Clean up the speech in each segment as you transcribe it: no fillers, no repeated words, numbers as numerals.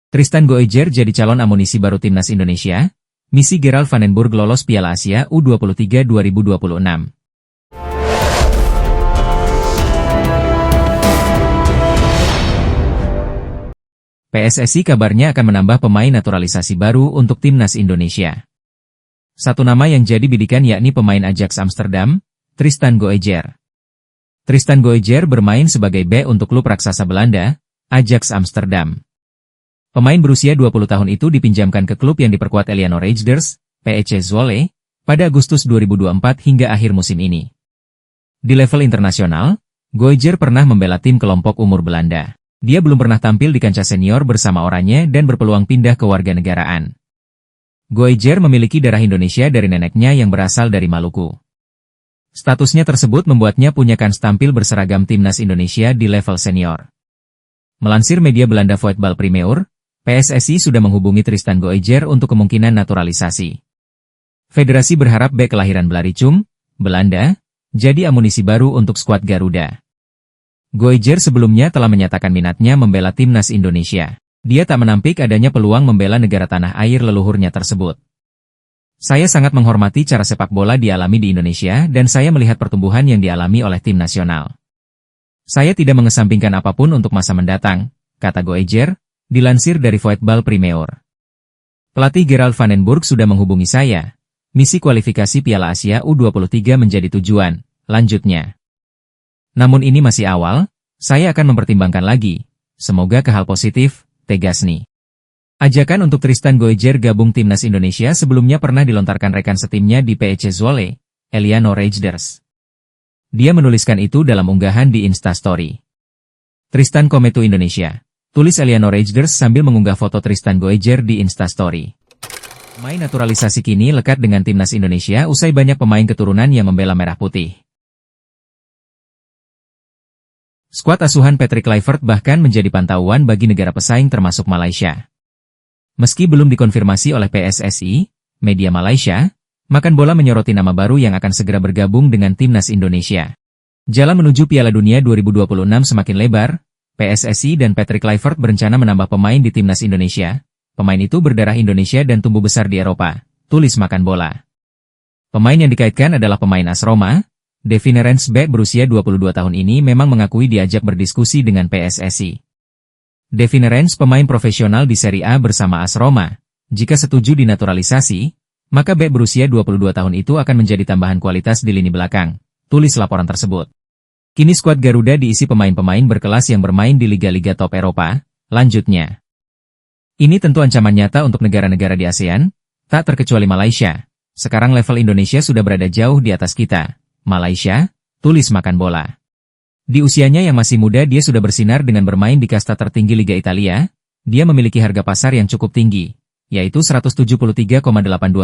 Tristan Goejer jadi calon amunisi baru Timnas Indonesia. Misi Gerald van den Burg lolos Piala Asia U23 2026. PSSI kabarnya akan menambah pemain naturalisasi baru untuk Timnas Indonesia. Satu nama yang jadi bidikan yakni pemain Ajax Amsterdam, Tristan Goejer. Tristan Goejer bermain sebagai bek untuk klub raksasa Belanda, Ajax Amsterdam. Pemain berusia 20 tahun itu dipinjamkan ke klub yang diperkuat Feyenoord Raiders, PEC Zwolle, pada Agustus 2024 hingga akhir musim ini. Di level internasional, Goejer pernah membela tim kelompok umur Belanda. Dia belum pernah tampil di kancah senior bersama Oranje dan berpeluang pindah ke warganegaraan. Goejer memiliki darah Indonesia dari neneknya yang berasal dari Maluku. Statusnya tersebut membuatnya punya kans tampil berseragam Timnas Indonesia di level senior. Melansir media Belanda Voetbal Primeur, PSSI sudah menghubungi Tristan Goejer untuk kemungkinan naturalisasi. Federasi berharap bek kelahiran Blaricum, Belanda, jadi amunisi baru untuk skuad Garuda. Goejer sebelumnya telah menyatakan minatnya membela Timnas Indonesia. Dia tak menampik adanya peluang membela negara tanah air leluhurnya tersebut. Saya sangat menghormati cara sepak bola dialami di Indonesia dan saya melihat pertumbuhan yang dialami oleh tim nasional. Saya tidak mengesampingkan apapun untuk masa mendatang, kata Goejer, dilansir dari Voetbal Primeur. Pelatih Gerald van den Burg sudah menghubungi saya. Misi kualifikasi Piala Asia U23 menjadi tujuan, lanjutnya. Namun ini masih awal, saya akan mempertimbangkan lagi. Semoga ke hal positif, tegas nih. Ajakan untuk Tristan Goejer gabung Timnas Indonesia sebelumnya pernah dilontarkan rekan setimnya di PEC Zwolle, Feyenoord Raiders. Dia menuliskan itu dalam unggahan di Instastory. Tristan Kometu Indonesia. Tulis Feyenoord Raiders sambil mengunggah foto Tristan Goejer di Instastory. Pemain naturalisasi kini lekat dengan Timnas Indonesia usai banyak pemain keturunan yang membela merah putih. Skuad asuhan Patrick Kluivert bahkan menjadi pantauan bagi negara pesaing termasuk Malaysia. Meski belum dikonfirmasi oleh PSSI, media Malaysia, Makan Bola menyoroti nama baru yang akan segera bergabung dengan Timnas Indonesia. Jalan menuju Piala Dunia 2026 semakin lebar. PSSI dan Patrick Kluivert berencana menambah pemain di Timnas Indonesia. Pemain itu berdarah Indonesia dan tumbuh besar di Eropa, tulis Makan Bola. Pemain yang dikaitkan adalah pemain AS Roma. Devinerens bek berusia 22 tahun ini memang mengakui diajak berdiskusi dengan PSSI. Devinerens pemain profesional di Serie A bersama AS Roma. Jika setuju dinaturalisasi, maka bek berusia 22 tahun itu akan menjadi tambahan kualitas di lini belakang, tulis laporan tersebut. Kini skuad Garuda diisi pemain-pemain berkelas yang bermain di liga-liga top Eropa, lanjutnya. Ini tentu ancaman nyata untuk negara-negara di ASEAN, tak terkecuali Malaysia. Sekarang level Indonesia sudah berada jauh di atas kita. Malaysia, tulis Makan Bola. Di usianya yang masih muda dia sudah bersinar dengan bermain di kasta tertinggi Liga Italia. Dia memiliki harga pasar yang cukup tinggi, yaitu 173,82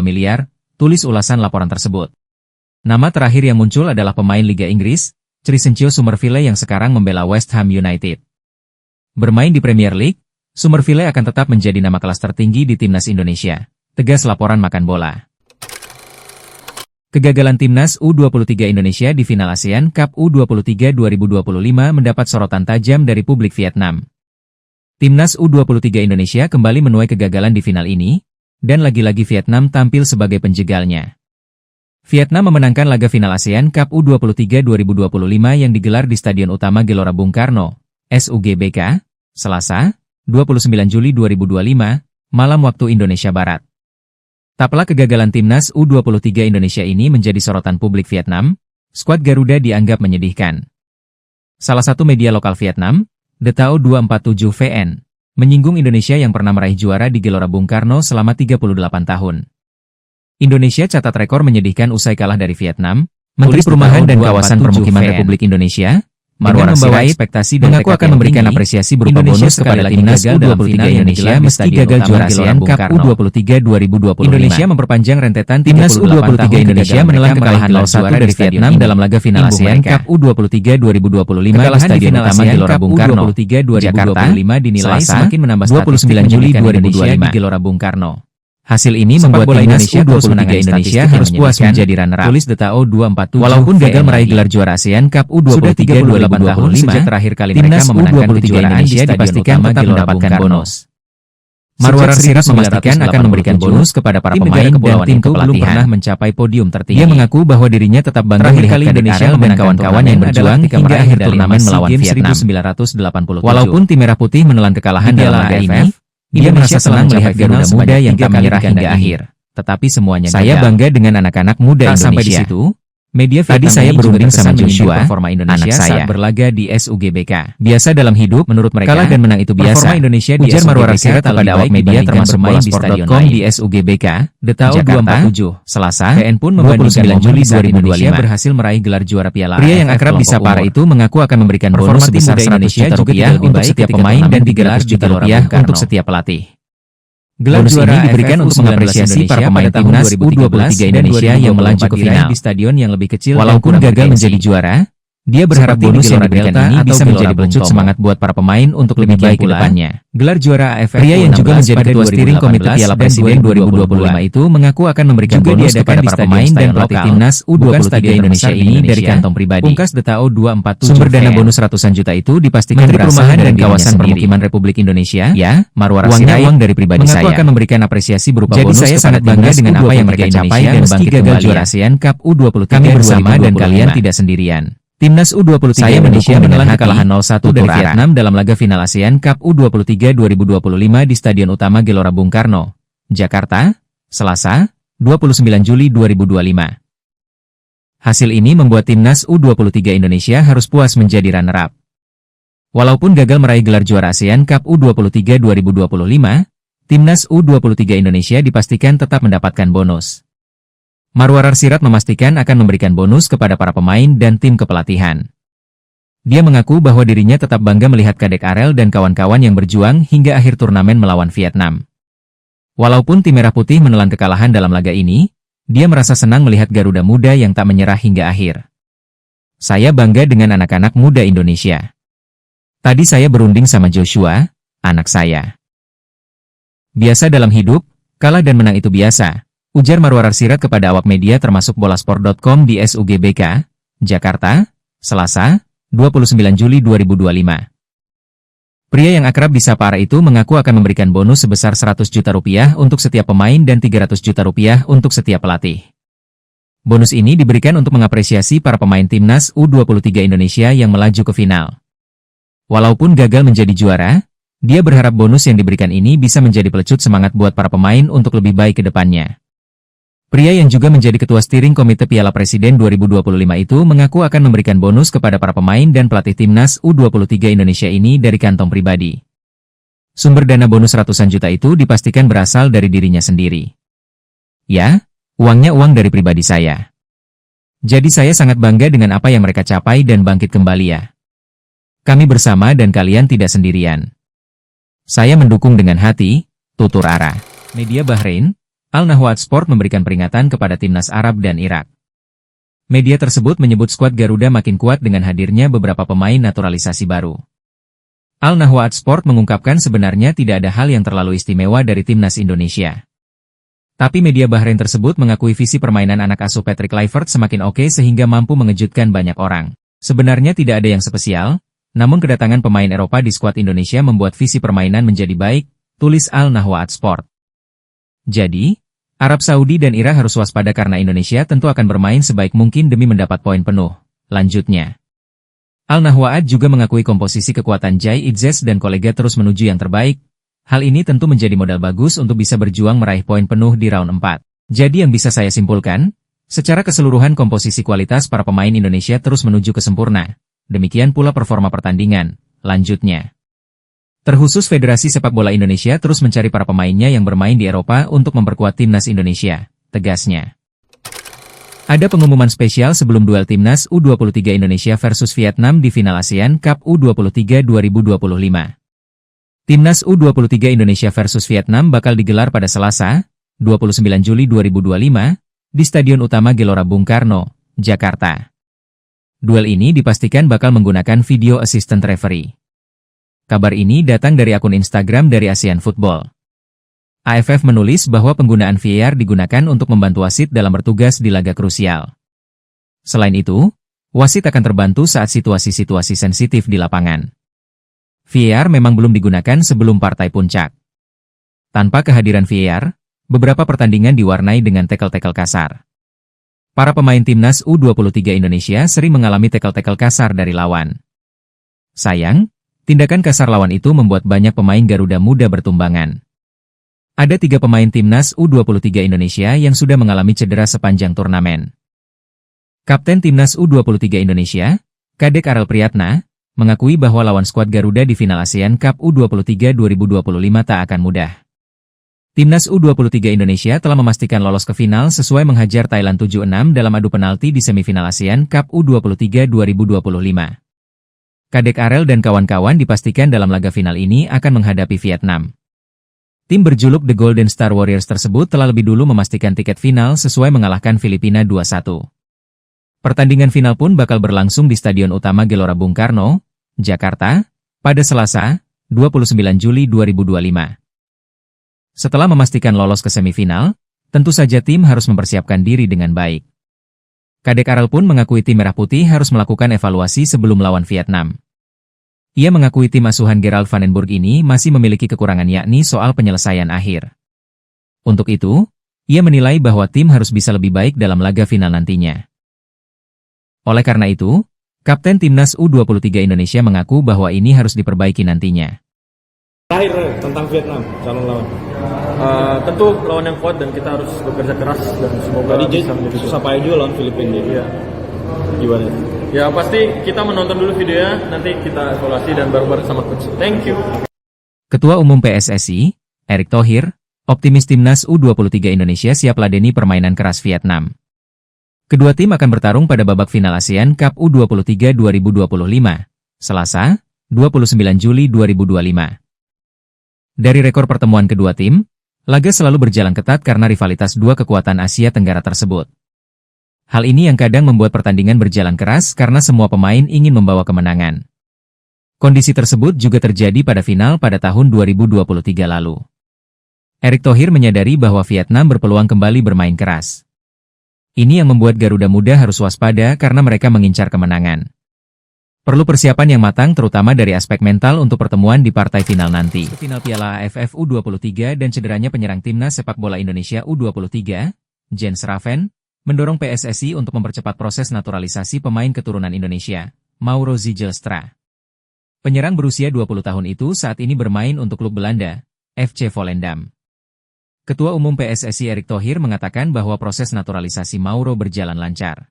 miliar, tulis ulasan laporan tersebut. Nama terakhir yang muncul adalah pemain Liga Inggris, Crescencio Summerville yang sekarang membela West Ham United. Bermain di Premier League, Summerville akan tetap menjadi nama kelas tertinggi di Timnas Indonesia, tegas laporan Makan Bola. Kegagalan Timnas U23 Indonesia di final ASEAN Cup U23 2025 mendapat sorotan tajam dari publik Vietnam. Timnas U23 Indonesia kembali menuai kegagalan di final ini, dan lagi-lagi Vietnam tampil sebagai penjegalnya. Vietnam memenangkan laga final ASEAN Cup U23 2025 yang digelar di Stadion Utama Gelora Bung Karno, SUGBK, Selasa, 29 Juli 2025, malam waktu Indonesia Barat. Taplah kegagalan Timnas U23 Indonesia ini menjadi sorotan publik Vietnam, skuad Garuda dianggap menyedihkan. Salah satu media lokal Vietnam, The Tao 247 VN, menyinggung Indonesia yang pernah meraih juara di Gelora Bung Karno selama 38 tahun. Indonesia catat rekor menyedihkan usai kalah dari Vietnam. Menteri Perumahan dan Kawasan Permukiman Republik Indonesia, Marwan membawa ekspektasi dan mengaku akan memberikan apresiasi berupa bonus kepada Timnas U23 Indonesia meski gagal juara ASEAN Cup U23 2025. Indonesia memperpanjang rentetan Timnas U23 Indonesia menelan kekalahan 0-1 dari Vietnam dalam laga final ASEAN Cup U23 2025 di Stadion Utama Gelora Bung Karno, Jakarta, dinilai semakin menambah 29 Juli 2025 di Gelora Bung Karno. Hasil ini membuat Timnas U23 Indonesia harus puas menjadi runner-up. Tulis The Tao 247. Walaupun gagal meraih gelar juara ASEAN Cup U23 28 tahun sejak terakhir kali mereka memenangkan kejuaraan Indonesia dipastikan tetap mendapatkan bonus. Marwar Sirait memastikan akan memberikan bonus kepada para pemain dan tim belum pernah mencapai podium tertinggi. Dia mengaku bahwa dirinya tetap bangga melihat Indonesia dan kawan-kawan yang berjuang hingga akhir turnamen melawan Vietnam. Walaupun tim Merah Putih menelan kekalahan dalam laga ini, dia merasa senang melihat Garuda muda yang tak menyerah hingga akhir. Tetapi semuanya saya bangga dengan anak-anak muda Indonesia. Sampai di situ, media tadi saya berunding sama Joshua, performa Indonesia saat berlaga di SUGBK. Biasa dalam hidup, menurut mereka, kalah dan menang itu biasa. Performa Indonesia di Marwar Sirait kepada awak media termasuk bolasport.com di SUGBK, Detau 247, Selasa, PN pun membandingkan 29 Juli 2025 berhasil meraih gelar juara Piala AFF. Pria yang akrab disapa itu mengaku akan memberikan bonus sebesar 100 juta rupiah untuk setiap pemain dan 300 juta rupiah untuk setiap pelatih. Gelar juara ini diberikan untuk mengapresiasi para pemain timnas U23 Indonesia yang melaju ke final di stadion yang lebih kecil. Walaupun gagal menjadi juara, dia berharap bonus yang diberikan ini bisa menjadi pelecut semangat buat para pemain untuk lebih baik ke depannya. Gelar juara AFF pria yang juga menjadi ketua steering komite Piala Presiden 2025 itu mengaku akan memberikan bonus kepada para pemain dan pelatih timnas U23 Indonesia ini dari kantong pribadi. Pungkas Detau 247. Sumber dana bonus ratusan juta itu dipastikan dari perumahan dan kawasan permukiman Republik Indonesia. Ya, Marwar Sirait uang dari pribadi saya. Mengaku akan memberikan apresiasi berupa bonus. Jadi saya sangat bangga dengan apa yang mereka capai dan bangkit gagal juara ASEAN Cup U23. Kami bersama dan kalian tidak sendirian. Timnas U23 Indonesia menelan kekalahan 0-1 dari Vietnam dalam laga final ASEAN Cup U23 2025 di Stadion Utama Gelora Bung Karno, Jakarta, Selasa, 29 Juli 2025. Hasil ini membuat Timnas U23 Indonesia harus puas menjadi runner-up. Walaupun gagal meraih gelar juara ASEAN Cup U23 2025, Timnas U23 Indonesia dipastikan tetap mendapatkan bonus. Marwar Sirait memastikan akan memberikan bonus kepada para pemain dan tim kepelatihan. Dia mengaku bahwa dirinya tetap bangga melihat Kadek Arel dan kawan-kawan yang berjuang hingga akhir turnamen melawan Vietnam. Walaupun tim Merah Putih menelan kekalahan dalam laga ini, dia merasa senang melihat Garuda muda yang tak menyerah hingga akhir. Saya bangga dengan anak-anak muda Indonesia. Tadi saya berunding sama Joshua, anak saya. Biasa dalam hidup, kalah dan menang itu biasa, ujar Marwar Sirait kepada awak media termasuk bolasport.com di SUGBK, Jakarta, Selasa, 29 Juli 2025. Pria yang akrab disapa Ara itu mengaku akan memberikan bonus sebesar 100 juta rupiah untuk setiap pemain dan 300 juta rupiah untuk setiap pelatih. Bonus ini diberikan untuk mengapresiasi para pemain timnas U23 Indonesia yang melaju ke final. Walaupun gagal menjadi juara, dia berharap bonus yang diberikan ini bisa menjadi pelecut semangat buat para pemain untuk lebih baik ke depannya. Pria yang juga menjadi ketua steering komite Piala Presiden 2025 itu mengaku akan memberikan bonus kepada para pemain dan pelatih timnas U23 Indonesia ini dari kantong pribadi. Sumber dana bonus ratusan juta itu dipastikan berasal dari dirinya sendiri. Ya, uangnya uang dari pribadi saya. Jadi saya sangat bangga dengan apa yang mereka capai dan bangkit kembali ya. Kami bersama dan kalian tidak sendirian. Saya mendukung dengan hati, tutur Ara. Media Bahrain, Al-Nahwat Sport memberikan peringatan kepada timnas Arab dan Irak. Media tersebut menyebut skuad Garuda makin kuat dengan hadirnya beberapa pemain naturalisasi baru. Al-Nahwat Sport mengungkapkan sebenarnya tidak ada hal yang terlalu istimewa dari timnas Indonesia. Tapi media Bahrain tersebut mengakui visi permainan anak asuh Patrick Kluivert semakin oke sehingga mampu mengejutkan banyak orang. Sebenarnya tidak ada yang spesial, namun kedatangan pemain Eropa di skuad Indonesia membuat visi permainan menjadi baik, tulis Al-Nahwat Sport. Jadi, Arab Saudi dan Irak harus waspada karena Indonesia tentu akan bermain sebaik mungkin demi mendapat poin penuh. Lanjutnya, Al-Nahwat juga mengakui komposisi kekuatan Jai Idzes dan kolega terus menuju yang terbaik. Hal ini tentu menjadi modal bagus untuk bisa berjuang meraih poin penuh di round 4. Jadi yang bisa saya simpulkan, secara keseluruhan komposisi kualitas para pemain Indonesia terus menuju ke sempurna. Demikian pula performa pertandingan. Lanjutnya, terkhusus Federasi Sepak Bola Indonesia terus mencari para pemainnya yang bermain di Eropa untuk memperkuat timnas Indonesia, tegasnya. Ada pengumuman spesial sebelum duel timnas U23 Indonesia versus Vietnam di final ASEAN Cup U23 2025. Timnas U23 Indonesia versus Vietnam bakal digelar pada Selasa, 29 Juli 2025, di Stadion Utama Gelora Bung Karno, Jakarta. Duel ini dipastikan bakal menggunakan video assistant referee. Kabar ini datang dari akun Instagram dari ASEAN Football. AFF menulis bahwa penggunaan VAR digunakan untuk membantu wasit dalam bertugas di laga krusial. Selain itu, wasit akan terbantu saat situasi-situasi sensitif di lapangan. VAR memang belum digunakan sebelum partai puncak. Tanpa kehadiran VAR, beberapa pertandingan diwarnai dengan tackle-tackle kasar. Para pemain timnas U23 Indonesia sering mengalami tackle-tackle kasar dari lawan. Sayang, tindakan kasar lawan itu membuat banyak pemain Garuda Muda bertumbangan. Ada 3 pemain timnas U23 Indonesia yang sudah mengalami cedera sepanjang turnamen. Kapten timnas U23 Indonesia, Kadek Arel Priyatna, mengakui bahwa lawan skuad Garuda di final ASEAN Cup U23 2025 tak akan mudah. Timnas U23 Indonesia telah memastikan lolos ke final sesuai menghajar Thailand 7-6 dalam adu penalti di semifinal ASEAN Cup U23 2025. Kadek Arel dan kawan-kawan dipastikan dalam laga final ini akan menghadapi Vietnam. Tim berjuluk The Golden Star Warriors tersebut telah lebih dulu memastikan tiket final sesuai mengalahkan Filipina 2-1. Pertandingan final pun bakal berlangsung di Stadion Utama Gelora Bung Karno, Jakarta, pada Selasa, 29 Juli 2025. Setelah memastikan lolos ke semifinal, tentu saja tim harus mempersiapkan diri dengan baik. Kadek Arel pun mengakui tim Merah Putih harus melakukan evaluasi sebelum lawan Vietnam. Ia mengakui tim asuhan Gerald Vandenburg ini masih memiliki kekurangan yakni soal penyelesaian akhir. Untuk itu, ia menilai bahwa tim harus bisa lebih baik dalam laga final nantinya. Oleh karena itu, Kapten Timnas U23 Indonesia mengaku bahwa ini harus diperbaiki nantinya. Terakhir tentang Vietnam, calon lawan. Tentu lawan yang kuat dan kita harus bekerja keras dan semoga Tadi bisa menjadi susah payah juga lawan Filipina. Iya. Gimana? Ya pasti kita menonton dulu videonya, nanti kita evaluasi dan bareng-bareng sama coach. Thank you. Ketua Umum PSSI, Erick Thohir, optimis Timnas U23 Indonesia siap ladeni permainan keras Vietnam. Kedua tim akan bertarung pada babak final ASEAN Cup U23 2025, Selasa, 29 Juli 2025. Dari rekor pertemuan kedua tim, laga selalu berjalan ketat karena rivalitas dua kekuatan Asia Tenggara tersebut. Hal ini yang kadang membuat pertandingan berjalan keras karena semua pemain ingin membawa kemenangan. Kondisi tersebut juga terjadi pada final pada tahun 2023 lalu. Erick Thohir menyadari bahwa Vietnam berpeluang kembali bermain keras. Ini yang membuat Garuda Muda harus waspada karena mereka mengincar kemenangan. Perlu persiapan yang matang terutama dari aspek mental untuk pertemuan di partai final nanti. Final Piala AFF U23 dan cederanya penyerang timnas sepak bola Indonesia U23, Jens Raven, mendorong PSSI untuk mempercepat proses naturalisasi pemain keturunan Indonesia, Mauro Zijlstra. Penyerang berusia 20 tahun itu saat ini bermain untuk klub Belanda, FC Volendam. Ketua Umum PSSI Erick Thohir mengatakan bahwa proses naturalisasi Mauro berjalan lancar.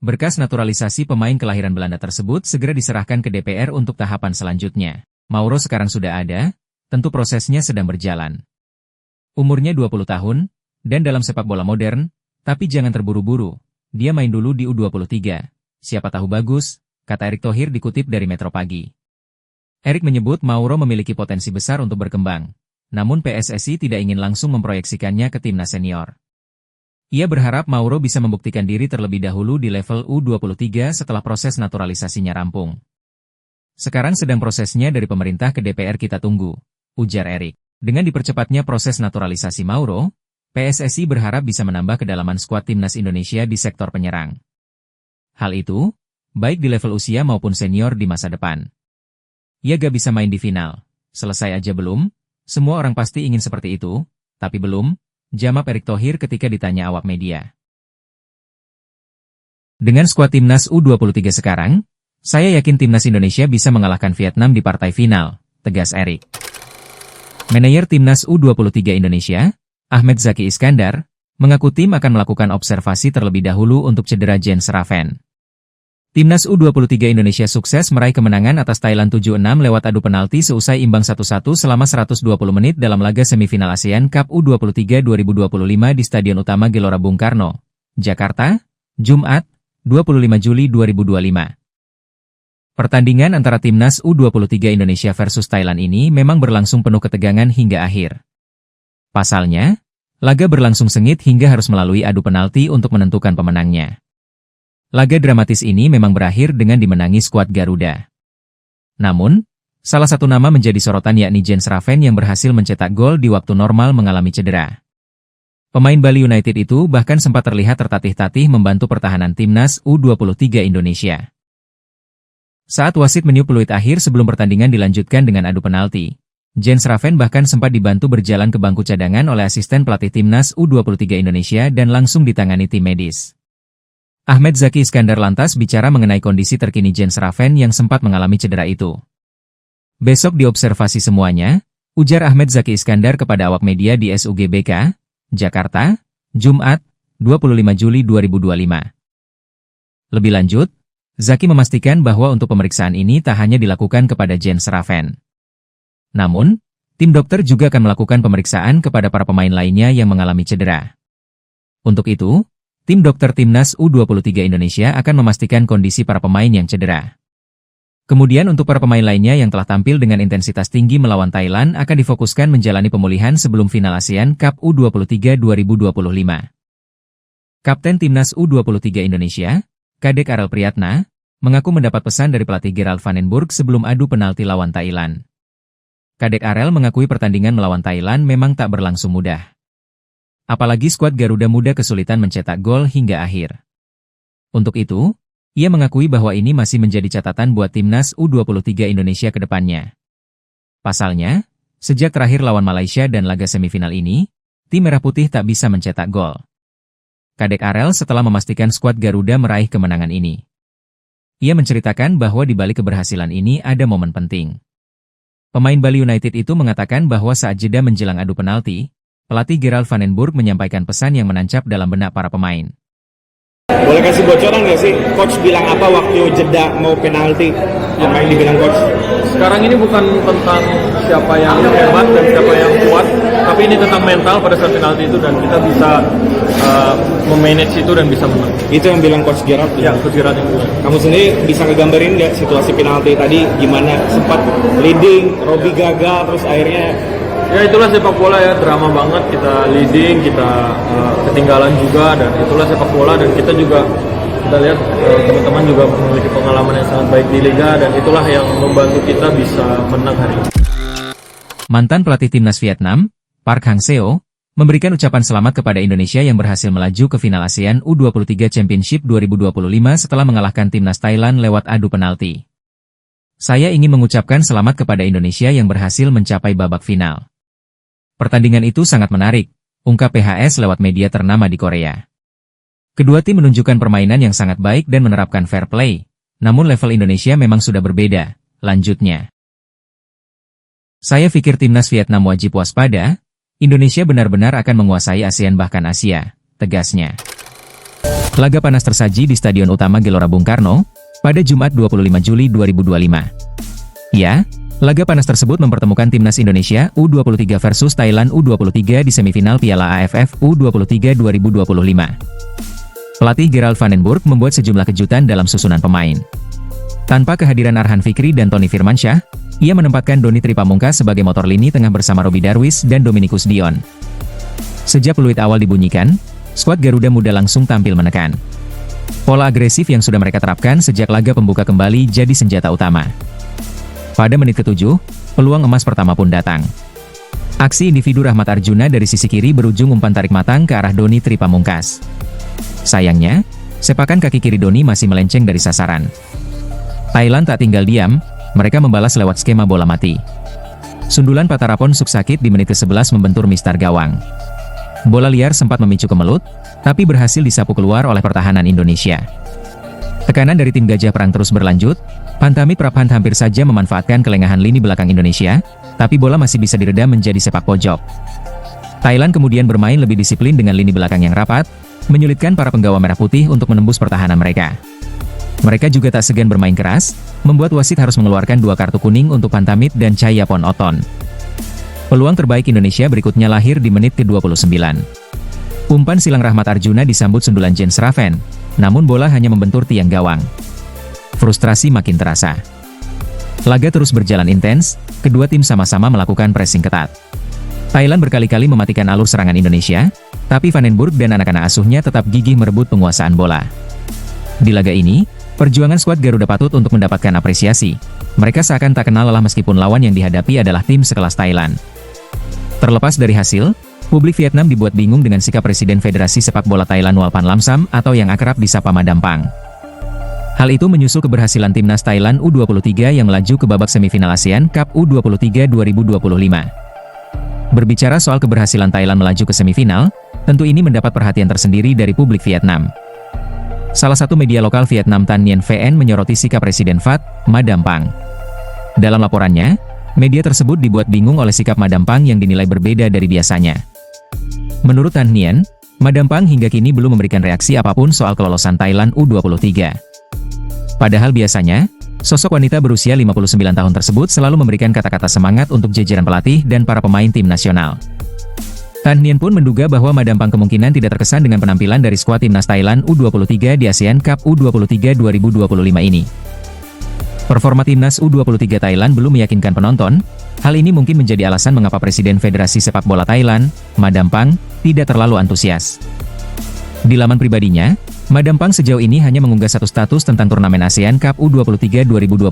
Berkas naturalisasi pemain kelahiran Belanda tersebut segera diserahkan ke DPR untuk tahapan selanjutnya. Mauro sekarang sudah ada, tentu prosesnya sedang berjalan. Umurnya 20 tahun, dan dalam sepak bola modern, tapi jangan terburu-buru, dia main dulu di U23. Siapa tahu bagus, kata Erick Thohir dikutip dari Metro Pagi. Erick menyebut Mauro memiliki potensi besar untuk berkembang, namun PSSI tidak ingin langsung memproyeksikannya ke timnas senior. Ia berharap Mauro bisa membuktikan diri terlebih dahulu di level U23 setelah proses naturalisasinya rampung. Sekarang sedang prosesnya dari pemerintah ke DPR kita tunggu, ujar Erick. Dengan dipercepatnya proses naturalisasi Mauro, PSSI berharap bisa menambah kedalaman skuad timnas Indonesia di sektor penyerang. Hal itu, baik di level usia maupun senior di masa depan. Ia gak bisa main di final, selesai aja belum? Semua orang pasti ingin seperti itu, tapi belum. Jawab Erick Thohir ketika ditanya awak media. Dengan skuad timnas U23 sekarang, saya yakin timnas Indonesia bisa mengalahkan Vietnam di partai final, tegas Erick. Manajer timnas U23 Indonesia, Ahmed Zaki Iskandar, mengaku tim akan melakukan observasi terlebih dahulu untuk cedera Jens Raven. Timnas U23 Indonesia sukses meraih kemenangan atas Thailand 7-6 lewat adu penalti seusai imbang 1-1 selama 120 menit dalam laga semifinal ASEAN Cup U23 2025 di Stadion Utama Gelora Bung Karno, Jakarta, Jumat, 25 Juli 2025. Pertandingan antara Timnas U23 Indonesia versus Thailand ini memang berlangsung penuh ketegangan hingga akhir. Pasalnya, laga berlangsung sengit hingga harus melalui adu penalti untuk menentukan pemenangnya. Laga dramatis ini memang berakhir dengan dimenangi skuad Garuda. Namun, salah satu nama menjadi sorotan yakni Jens Raven yang berhasil mencetak gol di waktu normal mengalami cedera. Pemain Bali United itu bahkan sempat terlihat tertatih-tatih membantu pertahanan timnas U23 Indonesia. Saat wasit meniup peluit akhir sebelum pertandingan dilanjutkan dengan adu penalti, Jens Raven bahkan sempat dibantu berjalan ke bangku cadangan oleh asisten pelatih timnas U23 Indonesia dan langsung ditangani tim medis. Ahmed Zaki Iskandar lantas bicara mengenai kondisi terkini Jens Raven yang sempat mengalami cedera itu. Besok diobservasi semuanya, ujar Ahmed Zaki Iskandar kepada awak media di SUGBK, Jakarta, Jumat, 25 Juli 2025. Lebih lanjut, Zaki memastikan bahwa untuk pemeriksaan ini tak hanya dilakukan kepada Jens Raven. Namun, tim dokter juga akan melakukan pemeriksaan kepada para pemain lainnya yang mengalami cedera. Untuk itu, tim dokter timnas U23 Indonesia akan memastikan kondisi para pemain yang cedera. Kemudian untuk para pemain lainnya yang telah tampil dengan intensitas tinggi melawan Thailand akan difokuskan menjalani pemulihan sebelum final ASEAN Cup U23 2025. Kapten timnas U23 Indonesia, Kadek Arel Priyatna, mengaku mendapat pesan dari pelatih Gerald van den Burg sebelum adu penalti lawan Thailand. Kadek Arel mengakui pertandingan melawan Thailand memang tak berlangsung mudah. Apalagi skuad Garuda Muda kesulitan mencetak gol hingga akhir. Untuk itu, ia mengakui bahwa ini masih menjadi catatan buat timnas U23 Indonesia ke depannya. Pasalnya, sejak terakhir lawan Malaysia dan laga semifinal ini, tim Merah Putih tak bisa mencetak gol. Kadek Arel setelah memastikan skuad Garuda meraih kemenangan ini. Ia menceritakan bahwa di balik keberhasilan ini ada momen penting. Pemain Bali United itu mengatakan bahwa saat jeda menjelang adu penalti, pelatih Gerald van den Burg menyampaikan pesan yang menancap dalam benak para pemain. Boleh kasih bocoran nggak sih? Coach bilang apa waktu jeda mau penalti? Apa yang dibilang coach? Sekarang ini bukan tentang siapa yang hebat dan siapa yang kuat, tapi ini tentang mental pada saat penalti itu dan kita bisa memanage itu dan bisa menang. Itu yang bilang coach Gerard? Ya, coach Gerard yang bilang. Kamu sendiri bisa ngegambarin nggak situasi penalti tadi gimana? Sempat leading, Robi gagal, terus akhirnya... Ya itulah sepak bola ya, drama banget, kita leading, kita ketinggalan juga, dan itulah sepak bola, dan kita juga kita lihat teman-teman juga memiliki pengalaman yang sangat baik di Liga, dan itulah yang membantu kita bisa menang hari ini. Mantan pelatih timnas Vietnam, Park Hang-seo, memberikan ucapan selamat kepada Indonesia yang berhasil melaju ke final ASEAN U23 Championship 2025 setelah mengalahkan timnas Thailand lewat adu penalti. Saya ingin mengucapkan selamat kepada Indonesia yang berhasil mencapai babak final. Pertandingan itu sangat menarik, ungkap PHS lewat media ternama di Korea. Kedua tim menunjukkan permainan yang sangat baik dan menerapkan fair play, namun level Indonesia memang sudah berbeda, lanjutnya. Saya pikir timnas Vietnam wajib waspada, Indonesia benar-benar akan menguasai ASEAN bahkan Asia, tegasnya. Laga panas tersaji di Stadion Utama Gelora Bung Karno, pada Jumat 25 Juli 2025. Ya, laga panas tersebut mempertemukan timnas Indonesia U23 versus Thailand U23 di semifinal Piala AFF U23 2025. Pelatih Gerald van den Burg membuat sejumlah kejutan dalam susunan pemain. Tanpa kehadiran Arhan Fikri dan Tony Firmansyah, ia menempatkan Doni Tripamungkas sebagai motor lini tengah bersama Robi Darwis dan Dominikus Dion. Sejak peluit awal dibunyikan, skuad Garuda Muda langsung tampil menekan. Pola agresif yang sudah mereka terapkan sejak laga pembuka kembali jadi senjata utama. Pada menit ke-7, peluang emas pertama pun datang. Aksi individu Rahmat Arjuna dari sisi kiri berujung umpan tarik matang ke arah Doni Tripamungkas. Sayangnya, sepakan kaki kiri Doni masih melenceng dari sasaran. Thailand tak tinggal diam, mereka membalas lewat skema bola mati. Sundulan Patarapon Suksakit di menit ke-11 membentur mistar gawang. Bola liar sempat memicu kemelut, tapi berhasil disapu keluar oleh pertahanan Indonesia. Tekanan dari tim Gajah Perang terus berlanjut, Pantamit Prabhan hampir saja memanfaatkan kelengahan lini belakang Indonesia, tapi bola masih bisa diredam menjadi sepak pojok. Thailand kemudian bermain lebih disiplin dengan lini belakang yang rapat, menyulitkan para penggawa merah putih untuk menembus pertahanan mereka. Mereka juga tak segan bermain keras, membuat wasit harus mengeluarkan 2 kartu kuning untuk Pantamit dan Chayapon Oton. Peluang terbaik Indonesia berikutnya lahir di menit ke-29. Umpan silang Rahmat Arjuna disambut sundulan Jens Raven, namun bola hanya membentur tiang gawang. Frustrasi makin terasa. Laga terus berjalan intens, kedua tim sama-sama melakukan pressing ketat. Thailand berkali-kali mematikan alur serangan Indonesia, tapi Van den Burg dan anak-anak asuhnya tetap gigih merebut penguasaan bola. Di laga ini, perjuangan skuad Garuda patut untuk mendapatkan apresiasi. Mereka seakan tak kenal lelah meskipun lawan yang dihadapi adalah tim sekelas Thailand. Terlepas dari hasil, publik Vietnam dibuat bingung dengan sikap Presiden Federasi Sepak Bola Thailand Walpan Lamsam atau yang akrab disapa Madam Pang. Hal itu menyusul keberhasilan timnas Thailand U23 yang melaju ke babak semifinal ASEAN Cup U23 2025. Berbicara soal keberhasilan Thailand melaju ke semifinal, tentu ini mendapat perhatian tersendiri dari publik Vietnam. Salah satu media lokal Vietnam Tan Nien VN menyoroti sikap Presiden Phat, Madam Phang. Dalam laporannya, media tersebut dibuat bingung oleh sikap Madam Phang yang dinilai berbeda dari biasanya. Menurut Tan Nien, Madam Phang hingga kini belum memberikan reaksi apapun soal kelolosan Thailand U23. Padahal biasanya, sosok wanita berusia 59 tahun tersebut selalu memberikan kata-kata semangat untuk jajaran pelatih dan para pemain tim nasional. Tan Nien pun menduga bahwa Madam Phang kemungkinan tidak terkesan dengan penampilan dari skuad timnas Thailand U23 di ASEAN Cup U23 2025 ini. Performa timnas U23 Thailand belum meyakinkan penonton. Hal ini mungkin menjadi alasan mengapa Presiden Federasi Sepak Bola Thailand, Madam Phang, tidak terlalu antusias. Di laman pribadinya, Madam Phang sejauh ini hanya mengunggah satu status tentang turnamen ASEAN Cup U23 2025,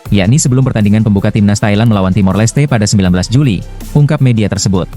yakni sebelum pertandingan pembuka timnas Thailand melawan Timor Leste pada 19 Juli, ungkap media tersebut.